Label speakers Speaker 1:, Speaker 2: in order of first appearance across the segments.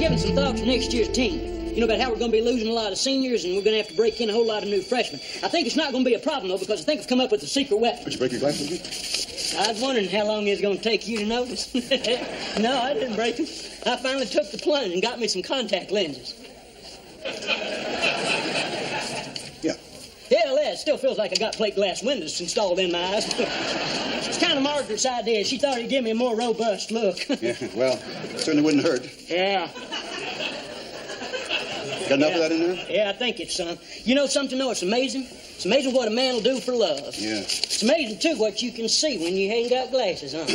Speaker 1: given some thought to next year's team. You know about how we're going to be losing a lot of seniors and we're going to have to break in a whole lot of new freshmen. I think it's not going to be a problem, though, because I think I've come up with a secret weapon.
Speaker 2: Did you break your glasses?
Speaker 1: I was wondering how long it was going to take you to notice. No, I didn't break them. I finally took the plunge and got me some contact lenses.
Speaker 2: Yeah.
Speaker 1: Hell, yeah, it still feels like I got plate glass windows installed in my eyes. It's kind of Margaret's idea. She thought it'd give me a more robust look.
Speaker 2: Yeah, well, certainly wouldn't hurt.
Speaker 1: Yeah.
Speaker 2: Got enough of that in there?
Speaker 1: Yeah, I think it's some. You know something, though? It's amazing. It's amazing what a man will do for love.
Speaker 2: Yeah.
Speaker 1: It's amazing, too, what you can see when you ain't got glasses on.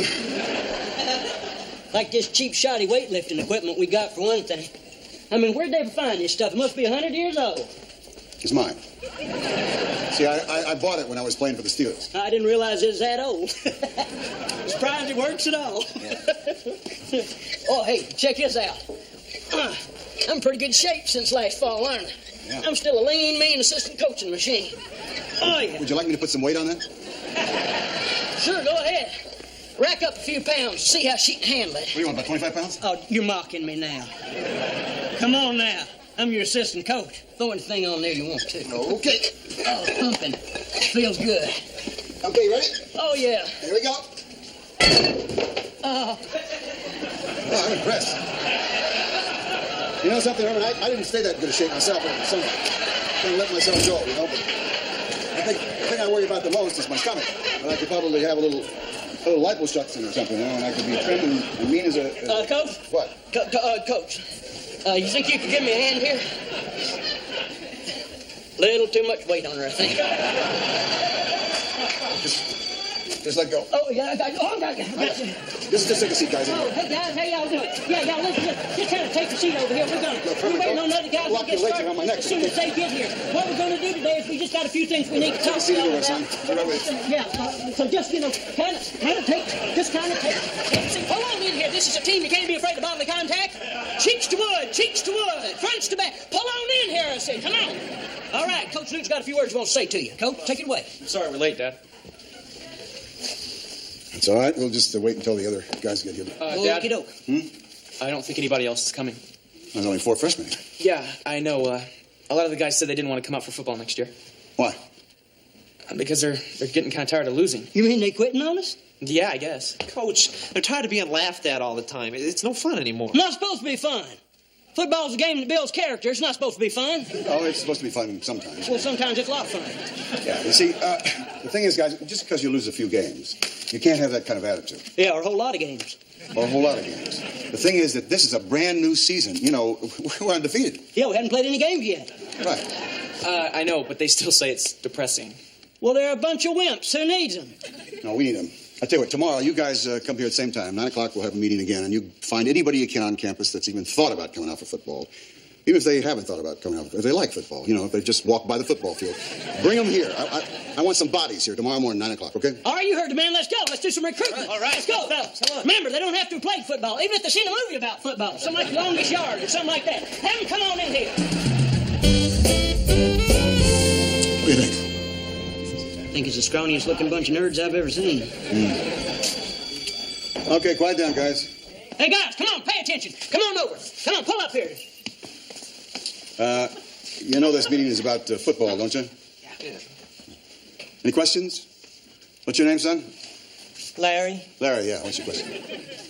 Speaker 1: Like this cheap, shoddy weightlifting equipment we got, for one thing. I mean, where'd they ever find this stuff? It must be 100 years old.
Speaker 2: It's mine. See, I bought it when I was playing for the Steelers.
Speaker 1: I didn't realize it was that old. Surprised it works at all.
Speaker 2: Yeah.
Speaker 1: Oh, hey, check this out. I'm in pretty good shape since last fall, aren't I?
Speaker 2: Yeah.
Speaker 1: I'm still a lean, mean assistant coaching machine. Oh, yeah.
Speaker 2: Would you like me to put some weight on that?
Speaker 1: Sure, go ahead. Rack up a few pounds, see how she can handle it.
Speaker 2: What do you want, about 25 pounds?
Speaker 1: Oh, you're mocking me now. Come on now. I'm your assistant coach. Throw anything on there you want to.
Speaker 2: Okay.
Speaker 1: Oh, pumping. Feels good.
Speaker 2: Okay, you ready?
Speaker 1: Oh, yeah.
Speaker 2: Here we go. Oh, I'm impressed. You know something, Herman? I didn't stay that good a shape myself over the summer. I kind of let myself go, you know, but the thing I worry about the most is my stomach. And I could probably have a little liposuction or something, you know, and I could be trim and mean as a...
Speaker 1: Coach?
Speaker 2: What?
Speaker 1: Coach, you think you could give me a hand here? Little too much weight on her, I think.
Speaker 2: Just let go.
Speaker 1: Oh, yeah, I got you.
Speaker 2: Just take a seat, guys.
Speaker 1: Oh, hey, guys, how y'all doing? Yeah, listen, just kind of take the seat over here. We're waiting on other guys to get started
Speaker 2: around my neck.
Speaker 1: As soon as they get here. What we're going to do today is we just got a few things we need to talk to y'all about. Yeah, so just, you know, kind of take. Hold on in here. This is a team. You can't be afraid of bodily contact. Cheeks to wood, fronts to back. Pull on in here, I say. Come on. All right, Coach Luke's got a few words he wants to say to you. Coach, take it away.
Speaker 3: Sorry we're late, Dad.
Speaker 2: It's all right. We'll just wait until the other guys get here.
Speaker 3: Dad,
Speaker 1: Okey-doke.
Speaker 3: I don't think anybody else is coming.
Speaker 2: There's only 4 freshmen here.
Speaker 3: Yeah, I know. A lot of the guys said they didn't want to come out for football next year.
Speaker 2: Why?
Speaker 3: Because they're getting kind of tired of losing.
Speaker 1: You mean they quitting on us?
Speaker 3: Yeah, I guess.
Speaker 4: Coach, they're tired of being laughed at all the time. It's no fun anymore.
Speaker 1: Not supposed to be fun. Football's a game that builds character. It's not supposed to be fun.
Speaker 2: Oh, it's supposed to be fun sometimes.
Speaker 1: Well, sometimes it's a lot of fun.
Speaker 2: Yeah, you see, the thing is, guys, just because you lose a few games, you can't have that kind of attitude.
Speaker 1: Yeah, or a whole lot of games.
Speaker 2: Or a whole lot of games. The thing is that this is a brand new season. You know, we're undefeated.
Speaker 1: Yeah, we haven't played any games yet.
Speaker 2: Right.
Speaker 3: I know, but they still say it's depressing.
Speaker 1: Well, they're a bunch of wimps. Who needs them?
Speaker 2: No, we need them. I tell you what, tomorrow, you guys come here at the same time. 9 o'clock, we'll have a meeting again, and you find anybody you can on campus that's even thought about coming out for football. Even if they haven't thought about coming out, if they like football, you know, if they just walk by the football field. Bring them here. I want some bodies here tomorrow morning, 9 o'clock, okay?
Speaker 1: All right, you heard the man. Let's go. Let's do some recruitment.
Speaker 3: All right.
Speaker 1: Let's go, fellas. Remember, they don't have to have played football, even if they've seen a movie about football. Something like Longest Yard or something like that. Have them come on in here.
Speaker 2: What do you think?
Speaker 1: I think it's the scrawniest looking bunch of nerds I've ever seen.
Speaker 2: Okay, quiet down, guys.
Speaker 1: Hey, guys, come on, pay attention. Come on over. Come on, pull up here.
Speaker 2: You know this meeting is about football, don't you?
Speaker 4: Yeah.
Speaker 2: Any questions? What's your name, son?
Speaker 5: Larry,
Speaker 2: Larry, yeah. What's your question?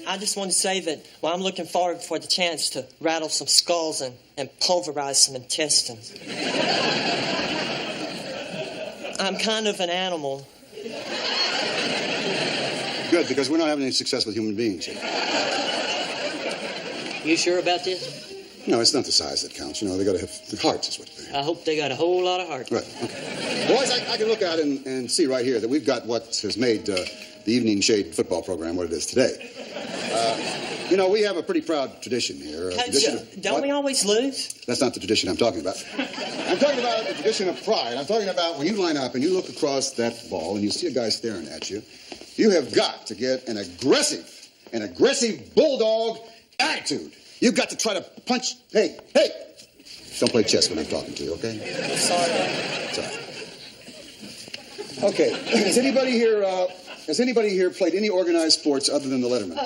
Speaker 5: I just want to say that, well, I'm looking forward for the chance to rattle some skulls and pulverize some intestines. I'm kind of an animal.
Speaker 2: Good, because we're not having any success with human beings here.
Speaker 1: You sure about this?
Speaker 2: No, it's not the size that counts. You know, they got to have the hearts is what they
Speaker 1: I hope they got a whole lot of heart.
Speaker 2: Right, okay. Boys, I can look out and see right here that we've got what has made the Evening Shade football program what it is today. You know, we have a pretty proud tradition here.
Speaker 5: Don't we always lose?
Speaker 2: That's not the tradition I'm talking about. I'm talking about the tradition of pride. I'm talking about when you line up and you look across that ball and you see a guy staring at you, you have got to get an aggressive bulldog attitude. You've got to try to punch. Hey! Don't play chess when I'm talking to you, okay?
Speaker 5: Sorry.
Speaker 2: Okay. Has anybody here played any organized sports other than the Letterman?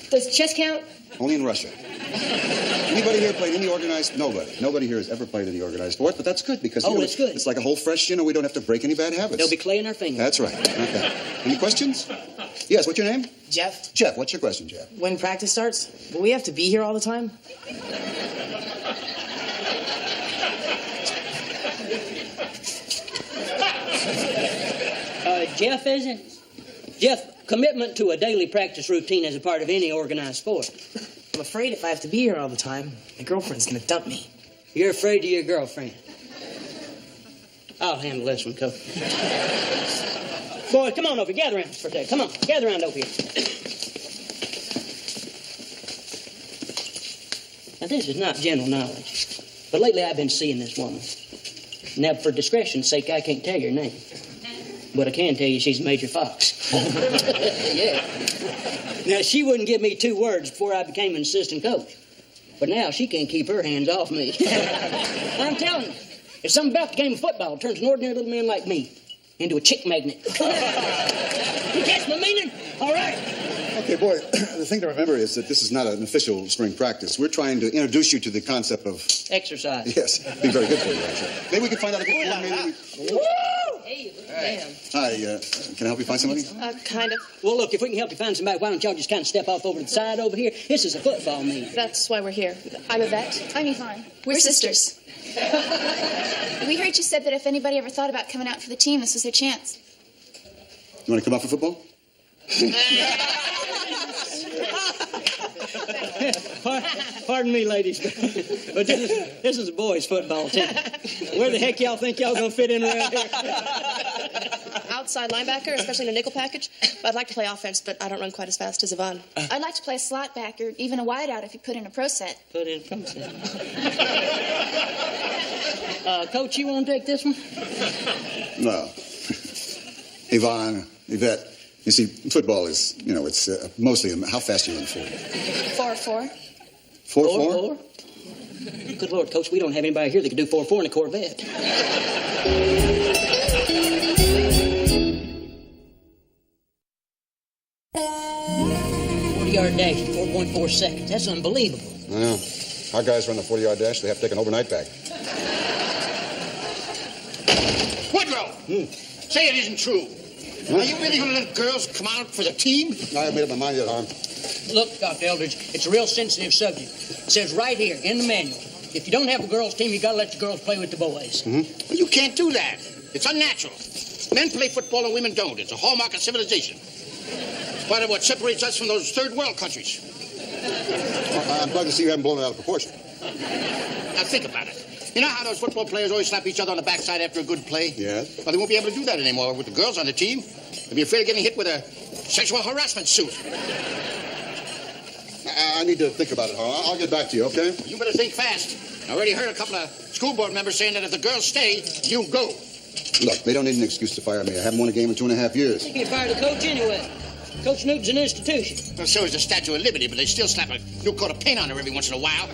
Speaker 6: Does chess count?
Speaker 2: Only in Russia. Anybody here played any organized? Nobody. Nobody here has ever played any organized sport, but that's good because
Speaker 1: It's good.
Speaker 2: It's like a whole fresh, we don't have to break any bad habits.
Speaker 1: There'll be clay in our fingers.
Speaker 2: That's right. Okay. Any questions? Yes, what's your name?
Speaker 3: Jeff,
Speaker 2: Jeff, what's your question, Jeff?
Speaker 3: when practice starts, will we have to be here all the time?
Speaker 1: Jeff, is it? Jeff, commitment to a daily practice routine is a part of any organized sport.
Speaker 3: I'm afraid if I have to be here all the time, my girlfriend's gonna dump me.
Speaker 1: You're afraid of your girlfriend. I'll handle this one, Coach. Boy, come on over. Gather around for a second. Come on, gather around over here. Now, this is not general knowledge, but lately I've been seeing this woman. Now, for discretion's sake, I can't tell your name. But I can tell you she's Major Fox. Yeah. Now, she wouldn't give me 2 words before I became an assistant coach. But now she can't keep her hands off me. I'm telling you, if something about the game of football turns an ordinary little man like me into a chick magnet. You catch my meaning? All right.
Speaker 2: Okay, boy, the thing to remember is that this is not an official spring practice. We're trying to introduce you to the concept of...
Speaker 1: Exercise.
Speaker 2: Yes, be very good for you, actually. Maybe we can find out a bit more.
Speaker 1: Woo! Hey, damn.
Speaker 2: Hi, can I help you find somebody?
Speaker 6: Kind of.
Speaker 1: Well, look, if we can help you find somebody, why don't y'all just kind of step off over to the side over here? This is a football meet.
Speaker 6: That's why we're here. I'm Yvette.
Speaker 7: I'm Yvonne.
Speaker 6: We're sisters.
Speaker 7: We heard you said that if anybody ever thought about coming out for the team, this was their chance.
Speaker 2: You want to come out for football?
Speaker 1: Pardon me, ladies, but this is a boys' football team. Where the heck y'all think y'all gonna fit in around here?
Speaker 6: Outside linebacker, especially in a nickel package. I'd like to play offense, but I don't run quite as fast as Yvonne.
Speaker 7: I'd like to play a slot back or even a wideout if you put in a pro set.
Speaker 1: Put in from Coach, you want to take this one?
Speaker 2: No. Yvette, you see, football is, it's mostly how fast you run for.
Speaker 7: 4-4.
Speaker 2: 4-4?
Speaker 1: Good Lord, Coach, we don't have anybody here that can do 4-4 in a Corvette. 40-yard dash in 4.4 seconds. That's unbelievable.
Speaker 2: Yeah. Our guys run the 40-yard dash. They have to take an overnight bag.
Speaker 8: Woodrow! Say it isn't true. Are you really going to let girls come out for the team?
Speaker 2: I haven't made up my mind yet, Arm.
Speaker 1: Look, Dr. Eldridge, it's a real sensitive subject. It says right here in the manual, if you don't have a girls' team, you got to let the girls play with the boys.
Speaker 8: Well, you can't do that. It's unnatural. Men play football and women don't. It's a hallmark of civilization. It's part of what separates us from those third world countries.
Speaker 2: I'm glad to see you haven't blown it out of proportion.
Speaker 8: Now think about it. You know how those football players always slap each other on the backside after a good play?
Speaker 2: Yes.
Speaker 8: Well, they won't be able to do that anymore with the girls on the team. They'll be afraid of getting hit with a sexual harassment suit.
Speaker 2: I need to think about it, Harlan. I'll get back to you, okay?
Speaker 8: You better think fast. I already heard a couple of school board members saying that if the girls stay, you go.
Speaker 2: Look, they don't need an excuse to fire me. I haven't won a game in 2.5 years.
Speaker 1: You can fire the coach anyway. Coach Newton's an institution.
Speaker 8: Well, so is the Statue of Liberty, but they still slap a new coat of paint on her every once in a while.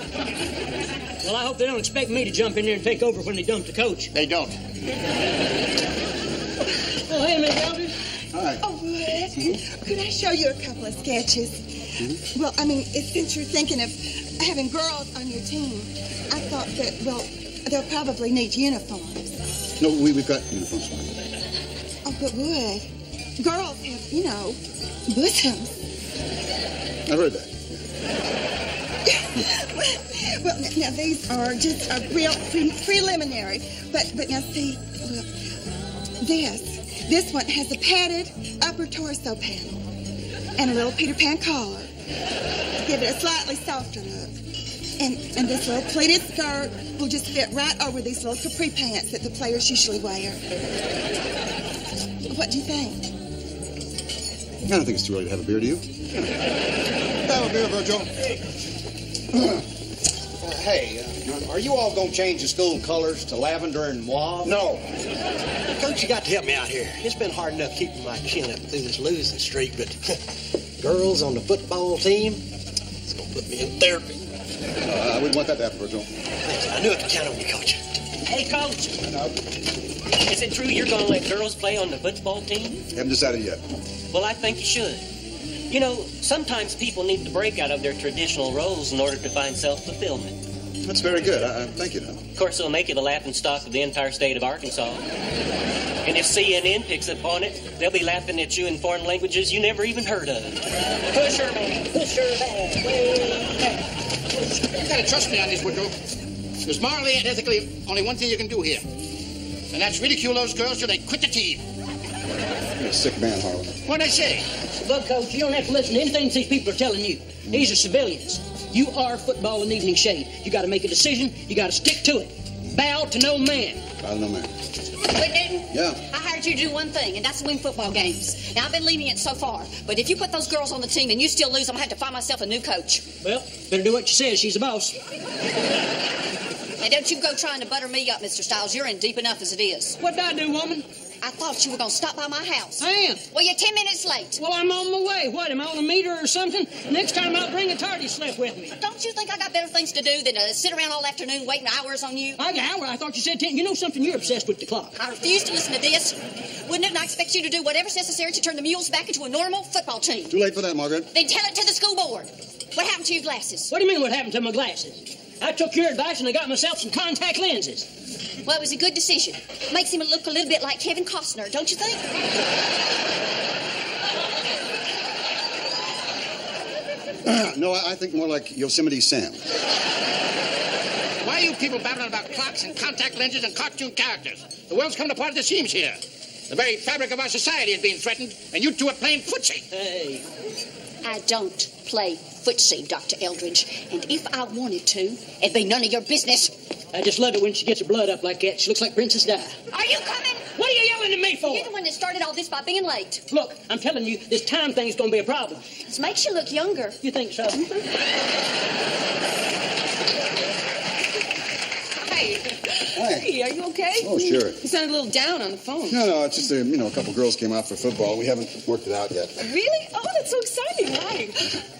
Speaker 1: Well, I hope they don't expect me to jump in there and take over when they dump the coach.
Speaker 8: They don't.
Speaker 1: Oh, hey, Miss Eldridge.
Speaker 2: Hi.
Speaker 9: Oh, Wood, could I show you a couple of sketches? Well, since you're thinking of having girls on your team, I thought that, they'll probably need uniforms.
Speaker 2: No, we've got uniforms for you.
Speaker 9: Oh, but Wood, girls have, bosoms.
Speaker 2: I heard that.
Speaker 9: Well, now these are just a real preliminary. But now see, look, this one has a padded upper torso panel and a little Peter Pan collar. Give it a slightly softer look. And this little pleated skirt will just fit right over these little capri pants that the players usually wear. What do you think?
Speaker 2: I don't think it's too early to have a beer, do you? Have a beer, Virgil.
Speaker 10: Hey, are you all going to change the school colors to lavender and mauve?
Speaker 8: No.
Speaker 10: Coach, you got to help me out here. It's been hard enough keeping my chin up through this losing streak, but girls on the football team, it's going to put me in therapy.
Speaker 2: I wouldn't want that to happen, Virgil.
Speaker 10: Thank you. I knew I could count on you, Coach.
Speaker 5: Hey, Coach. Is it true you're going to let girls play on the football team?
Speaker 2: Haven't decided yet.
Speaker 5: Well, I think you should.
Speaker 11: You know, sometimes people need to break out of their traditional roles in order to find self-fulfillment.
Speaker 2: That's very good. Thank you, Don.
Speaker 11: Of course, it'll make you the laughing stock of the entire state of Arkansas. And if CNN picks up on it, they'll be laughing at you in foreign languages you never even heard of.
Speaker 1: Push her back. Push her back. Way back.
Speaker 8: You gotta trust me on this, Woodrow. There's morally and ethically only one thing you can do here. And that's ridicule those girls till they quit the team.
Speaker 2: You're a sick man, Harlan.
Speaker 8: What'd I say?
Speaker 1: Look, Coach, you don't have to listen to anything these people are telling you. These are civilians. You are football in evening shade. You got to make a decision. You got to stick to it. Bow to no man.
Speaker 2: Bow to no man.
Speaker 12: Wait, Newton?
Speaker 2: Yeah?
Speaker 12: I hired you to do one thing, and that's to win football games. Now, I've been lenient so far, but if you put those girls on the team and you still lose, I'm going to have to find myself a new coach.
Speaker 1: Well, better do what she says. She's the boss.
Speaker 12: And don't you go trying to butter me up, Mr. Stiles. You're in deep enough as it is.
Speaker 1: What'd I do, woman?
Speaker 12: I thought you were going to stop by my house.
Speaker 1: I am.
Speaker 12: Well, you're 10 minutes late.
Speaker 1: Well, I'm on my way. What, am I on a meter or something? Next time I'll bring a tardy slip with me.
Speaker 12: Don't you think I got better things to do than to sit around all afternoon waiting hours on you?
Speaker 1: I got hour. I thought you said 10. You know something? You're obsessed with the clock.
Speaker 12: I refuse to listen to this. Wouldn't it? I expect you to do whatever's necessary to turn the Mules back into a normal football team.
Speaker 2: Too late for that, Margaret.
Speaker 12: Then tell it to the school board. What happened to your glasses?
Speaker 1: What do you mean what happened to my glasses? I took your advice and I got myself some contact lenses.
Speaker 12: Well, it was a good decision. Makes him look a little bit like Kevin Costner, don't you think?
Speaker 2: No, I think more like Yosemite Sam.
Speaker 8: Why are you people babbling about clocks and contact lenses and cartoon characters? The world's coming apart at the seams here. The very fabric of our society is being threatened, and you two are playing footsie.
Speaker 1: Hey.
Speaker 12: I don't play footsie, Dr. Eldridge. And if I wanted to, it'd be none of your business.
Speaker 1: I just love it when she gets her blood up like that. She looks like Princess Di.
Speaker 12: Are you coming?
Speaker 1: What are you yelling at me for?
Speaker 12: You're the one that started all this by being late.
Speaker 1: Look, I'm telling you, this time thing's gonna be a problem.
Speaker 12: It makes you look younger.
Speaker 1: You think so?
Speaker 13: Hi. Hey, are you okay?
Speaker 2: Oh, sure.
Speaker 13: You sounded a little down on the phone.
Speaker 2: No, it's just, a couple girls came out for football. We haven't worked it out yet.
Speaker 13: Really? Oh, that's so exciting. Why?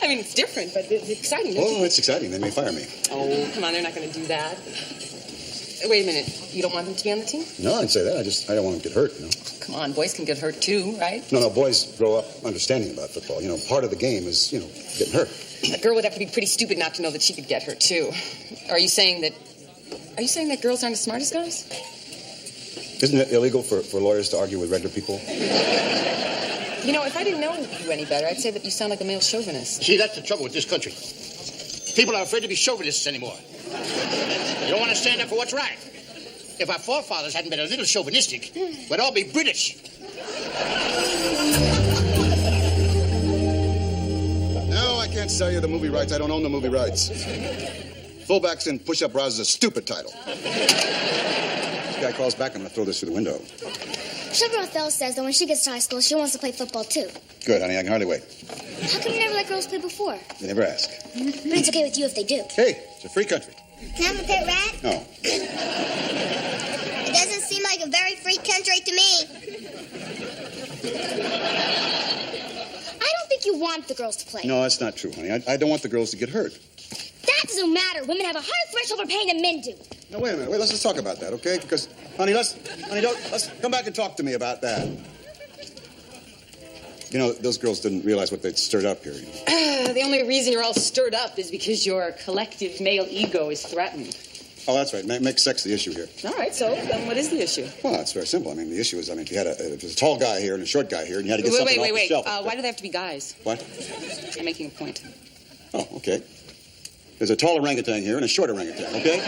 Speaker 13: I mean, it's different, but it's exciting.
Speaker 2: Oh, it's exciting. They may fire me.
Speaker 13: Oh, come on. They're not going to do that. Wait a minute. You don't want them to be on the team?
Speaker 2: No, I didn't say that. I don't want them to get hurt,
Speaker 13: Come on. Boys can get hurt, too, right?
Speaker 2: No, boys grow up understanding about football. Part of the game is, getting hurt.
Speaker 13: A girl would have to be pretty stupid not to know that she could get hurt, too. Are you saying that girls aren't as smart as guys?
Speaker 2: Isn't it illegal for lawyers to argue with regular people?
Speaker 13: If I didn't know you any better, I'd say that you sound like a male chauvinist.
Speaker 8: See, that's the trouble with this country. People are afraid to be chauvinists anymore. They don't want to stand up for what's right. If our forefathers hadn't been a little chauvinistic, we'd all be British.
Speaker 2: No, I can't sell you the movie rights. I don't own the movie rights. Fullbacks in push-up bras is a stupid title. This guy calls back, I'm going to throw this through the window.
Speaker 14: Sugar Othel says that when she gets to high school, she wants to play football, too.
Speaker 2: Good, honey. I can hardly wait.
Speaker 14: How come you never let girls play before?
Speaker 2: They never ask.
Speaker 14: But it's okay with you if they do.
Speaker 2: Hey, it's a free country.
Speaker 14: Can I have a pet rat?
Speaker 2: No.
Speaker 14: It doesn't seem like a very free country to me. I don't think you want the girls to play.
Speaker 2: No, that's not true, honey. I don't want the girls to get hurt.
Speaker 14: That doesn't matter. Women have a higher threshold for pain than men do.
Speaker 2: No, wait a minute. Let's just talk about that, okay? Because, honey, let's come back and talk to me about that. Those girls didn't realize what they'd stirred up here.
Speaker 13: The only reason you're all stirred up is because your collective male ego is threatened.
Speaker 2: Oh, that's right. Make sex the issue here.
Speaker 13: All right, so then what is the issue?
Speaker 2: Well, it's very simple. The issue is, if you had if there's a tall guy here and a short guy here, and you had to get something off the shelf.
Speaker 13: Why do they have to be guys?
Speaker 2: What?
Speaker 13: I'm making a point.
Speaker 2: Oh, okay. There's a tall orangutan here and a short orangutan, okay?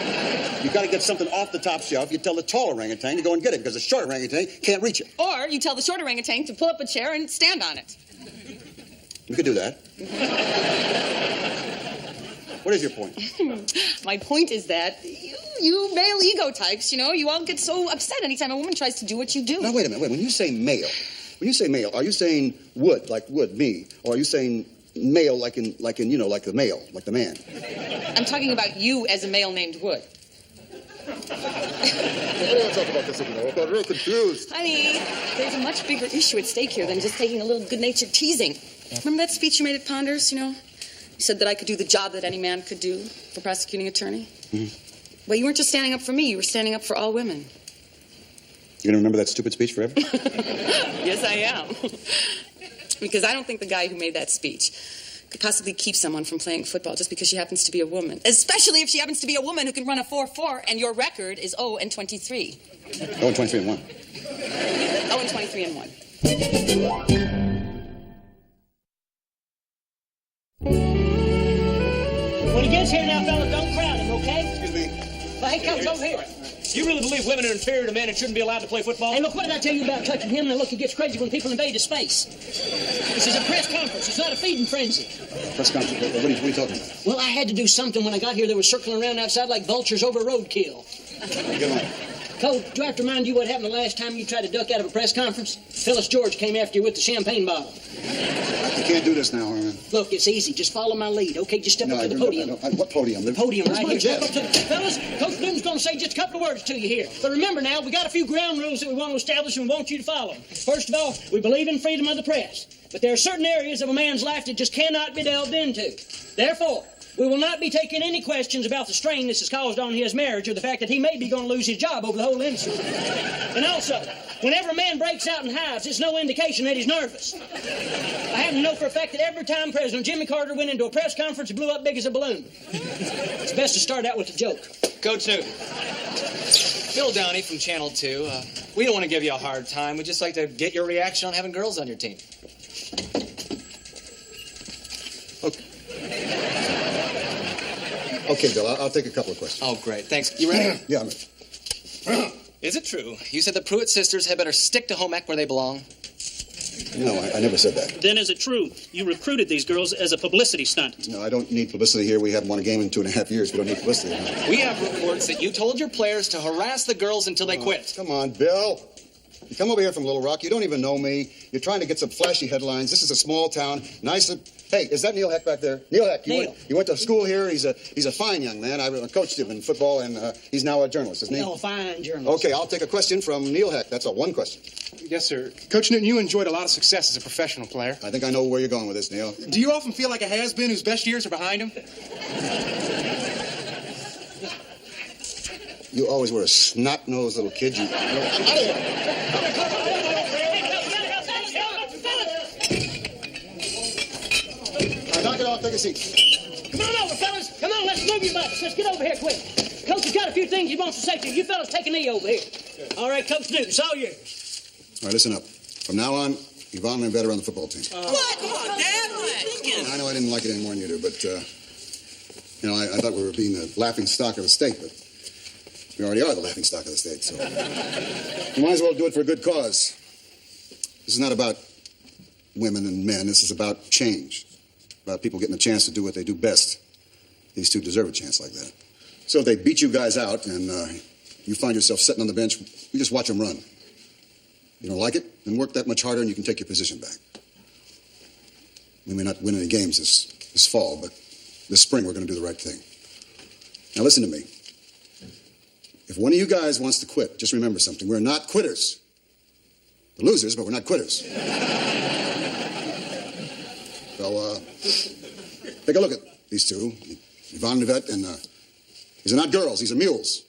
Speaker 2: You've got to get something off the top shelf. You tell the tall orangutan to go and get it because the short orangutan can't reach it.
Speaker 13: Or you tell the short orangutan to pull up a chair and stand on it.
Speaker 2: You could do that. What is your point?
Speaker 13: My point is that you male ego types, you all get so upset anytime a woman tries to do what you do.
Speaker 2: Now, wait a minute. When you say male, are you saying would, like would, me? Or are you saying male like the male, like the man?
Speaker 13: I'm talking about you as a male named Wood.
Speaker 2: I don't want to talk about this anymore. I got real confused.
Speaker 13: Honey, there's a much bigger issue at stake here than just taking a little good-natured teasing. Remember that speech you made at Ponders, You said that I could do the job that any man could do for prosecuting attorney?
Speaker 2: Mm-hmm.
Speaker 13: Well, you weren't just standing up for me. You were standing up for all women.
Speaker 2: You're going to remember that stupid speech forever?
Speaker 13: Yes, I am. Because I don't think the guy who made that speech could possibly keep someone from playing football just because she happens to be a woman. Especially if she happens to be a woman who can run a 4.4 and your record is 0-23.
Speaker 2: 0-23-1.
Speaker 13: 0-23-1.
Speaker 1: When he gets here now, fellas, don't crowd him, okay?
Speaker 2: Excuse me.
Speaker 1: Well, hey, comes over here.
Speaker 15: You really believe women are inferior to men and shouldn't be allowed to play football?
Speaker 1: Hey, look, what did I tell you about touching him? And look, he gets crazy when people invade his space. This is a press conference. It's not a feeding frenzy.
Speaker 2: Press conference? What are you talking about?
Speaker 1: Well, I had to do something when I got here. They were circling around outside like vultures over roadkill.
Speaker 2: Get on.
Speaker 1: Cole, do I have to remind you what happened the last time you tried to duck out of a press conference? Phyllis George came after you with the champagne bottle.
Speaker 2: You can't do this now, Herman.
Speaker 1: Look, it's easy. Just follow my lead, okay? Just step up to the podium.
Speaker 2: What podium?
Speaker 1: The podium
Speaker 2: That's
Speaker 1: right
Speaker 2: my
Speaker 1: here.
Speaker 2: jet.
Speaker 1: Step up to fellas, Coach Newton's going to say just a couple of words to you here. But remember now, we got a few ground rules that we want to establish and we want you to follow. First of all, we believe in freedom of the press. But there are certain areas of a man's life that just cannot be delved into. Therefore, we will not be taking any questions about the strain this has caused on his marriage or the fact that he may be going to lose his job over the whole incident. And also, whenever a man breaks out in hives, it's no indication that he's nervous. I happen to know for a fact that every time President Jimmy Carter went into a press conference, he blew up big as a balloon. It's best to start out with a joke.
Speaker 3: Coach Newton. Phil Downey from Channel 2. We don't want to give you a hard time. We'd just like to get your reaction on having girls on your team.
Speaker 2: Okay, Bill, I'll take a couple of questions.
Speaker 3: Oh, great. Thanks. You ready?
Speaker 2: Yeah, I'm ready.
Speaker 3: Is it true you said the Pruitt sisters had better stick to home ec where they belong?
Speaker 2: No, I never said that.
Speaker 15: Then is it true you recruited these girls as a publicity stunt?
Speaker 2: No, I don't need publicity here. We haven't won a game in 2.5 years. We don't need publicity.
Speaker 3: We have reports that you told your players to harass the girls until they quit.
Speaker 2: Come on, Bill. You come over here from Little Rock. You don't even know me. You're trying to get some flashy headlines. This is a small town. Nice. Hey, is that Neil Heck back there? Neil Heck. You went to school here. He's a fine young man. I coached him in football, and he's now a journalist, isn't he?
Speaker 1: No, fine journalist.
Speaker 2: Okay, I'll take a question from Neil Heck. That's one question.
Speaker 16: Yes, sir. Coach Newton, you enjoyed a lot of success as a professional player.
Speaker 2: I think I know where you're going with this, Neil.
Speaker 16: Do you often feel like a has-been whose best years are behind him?
Speaker 2: You always were a snot-nosed little kid. You. Knock it off. Take a seat.
Speaker 1: Come on over, fellas. Come on, let's move your butts. Let's get over here quick. Coach has got a few things he wants to say to you. You fellas take a knee over here. All right, Coach Newton, it's all yours.
Speaker 2: All right, listen up. From now on, Yvonne and Yvette are on the football team.
Speaker 5: What? Come on, Dad. What are you thinking?
Speaker 2: I know I didn't like it any more than you do, but, I thought we were being the laughing stock of the state, but we already are the laughing stock of the state, so you might as well do it for a good cause. This is not about women and men. This is about change, about people getting a chance to do what they do best. These two deserve a chance like that. So if they beat you guys out and you find yourself sitting on the bench, you just watch them run. You don't like it? Then work that much harder and you can take your position back. We may not win any games this fall, but this spring we're going to do the right thing. Now listen to me. If one of you guys wants to quit, just remember something. We're not quitters. We're losers, but we're not quitters. So, take a look at these two, Yvonne and Yvette, and these are not girls, these are mules.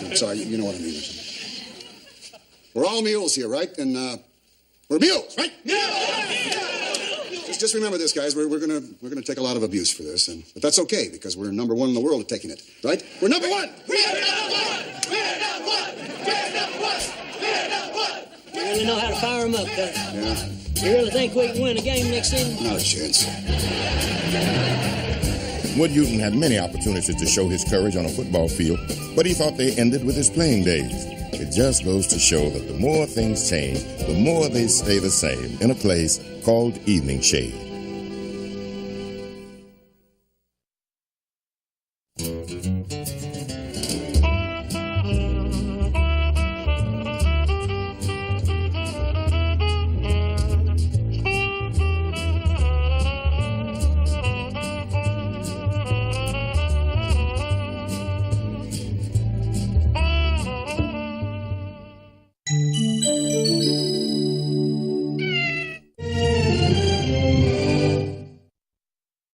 Speaker 2: I'm sorry, you know what I mean. We're all mules here, right? And we're mules, right? Just remember this, guys. We're gonna take a lot of abuse for this, but that's okay because we're number one in the world at taking it, right? We're number one. We're number one. We're number one. We're number one. We're number one.
Speaker 1: You really know how to fire them up, don't you?
Speaker 2: Yeah.
Speaker 1: You really think we can win a game next season?
Speaker 2: Not a chance.
Speaker 17: Wood Newton had many opportunities to show his courage on a football field, but he thought they ended with his playing days. It just goes to show that the more things change, the more they stay the same in a place called Evening Shade.